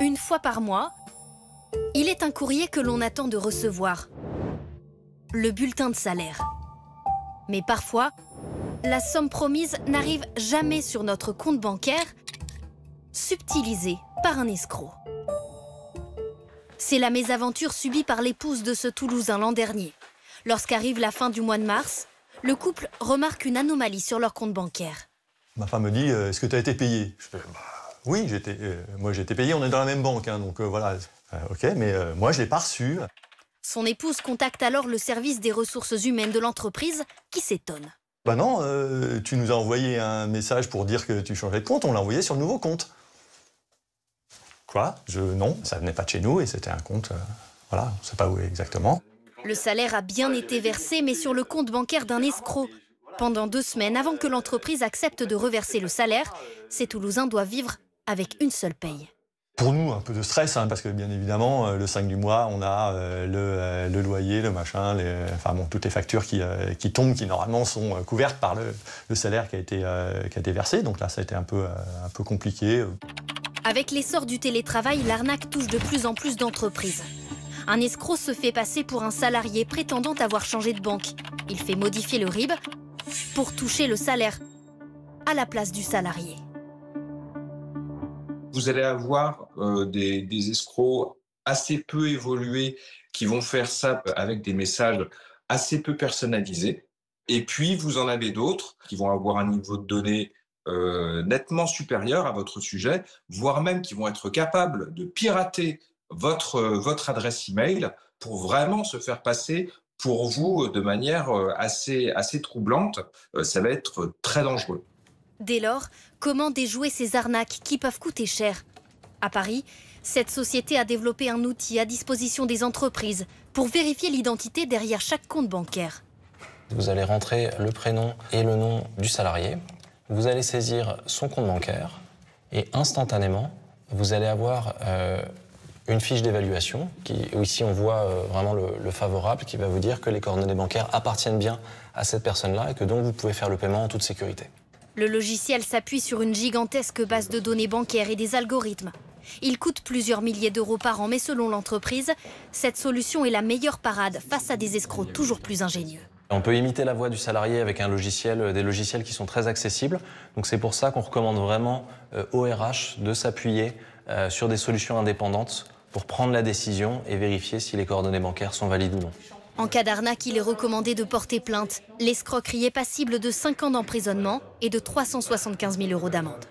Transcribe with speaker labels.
Speaker 1: Une fois par mois, il est un courrier que l'on attend de recevoir. Le bulletin de salaire. Mais parfois, la somme promise n'arrive jamais sur notre compte bancaire, subtilisée par un escroc. C'est la mésaventure subie par l'épouse de ce Toulousain l'an dernier. Lorsqu'arrive la fin du mois de mars, le couple remarque une anomalie sur leur compte bancaire.
Speaker 2: Ma femme me dit, est-ce que tu as été payé? Je fais, oui, moi j'ai été payé, on est dans la même banque, hein, donc voilà. Ok, mais moi je ne l'ai pas reçu.
Speaker 1: Son épouse contacte alors le service des ressources humaines de l'entreprise qui s'étonne.
Speaker 2: Bah non, tu nous as envoyé un message pour dire que tu changeais de compte, on l'a envoyé sur le nouveau compte. Quoi? Non, ça venait pas de chez nous et c'était un compte, voilà, on ne sait pas où exactement.
Speaker 1: Le salaire a bien été versé, mais sur le compte bancaire d'un escroc. Pendant 2 semaines, avant que l'entreprise accepte de reverser le salaire, ces Toulousains doivent vivre avec une seule paye.
Speaker 2: Pour nous, un peu de stress, hein, parce que bien évidemment, le 5 du mois, on a le loyer, le machin, toutes les factures qui tombent, qui normalement sont couvertes par le salaire qui a été versé. Donc là, ça a été un peu compliqué.
Speaker 1: Avec l'essor du télétravail, l'arnaque touche de plus en plus d'entreprises. Un escroc se fait passer pour un salarié prétendant avoir changé de banque. Il fait modifier le RIB pour toucher le salaire à la place du salarié.
Speaker 3: Vous allez avoir des escrocs assez peu évolués qui vont faire ça avec des messages assez peu personnalisés. Et puis, vous en avez d'autres qui vont avoir un niveau de données nettement supérieur à votre sujet, voire même qui vont être capables de pirater votre adresse email pour vraiment se faire passer pour vous de manière assez troublante. Ça va être très dangereux.
Speaker 1: Dès lors, comment déjouer ces arnaques qui peuvent coûter cher? À Paris, cette société a développé un outil à disposition des entreprises pour vérifier l'identité derrière chaque compte bancaire.
Speaker 4: Vous allez rentrer le prénom et le nom du salarié. Vous allez saisir son compte bancaire et instantanément, vous allez avoir une fiche d'évaluation où ici on voit vraiment le favorable qui va vous dire que les coordonnées bancaires appartiennent bien à cette personne-là et que donc vous pouvez faire le paiement en toute sécurité.
Speaker 1: Le logiciel s'appuie sur une gigantesque base de données bancaires et des algorithmes. Il coûte plusieurs milliers d'euros par an, mais selon l'entreprise, cette solution est la meilleure parade face à des escrocs toujours plus ingénieux.
Speaker 4: On peut imiter la voix du salarié avec des logiciels qui sont très accessibles. Donc c'est pour ça qu'on recommande vraiment au RH de s'appuyer sur des solutions indépendantes pour prendre la décision et vérifier si les coordonnées bancaires sont valides ou non.
Speaker 1: En cas d'arnaque, il est recommandé de porter plainte. L'escroquerie est passible de 5 ans d'emprisonnement et de 375 000 € d'amende.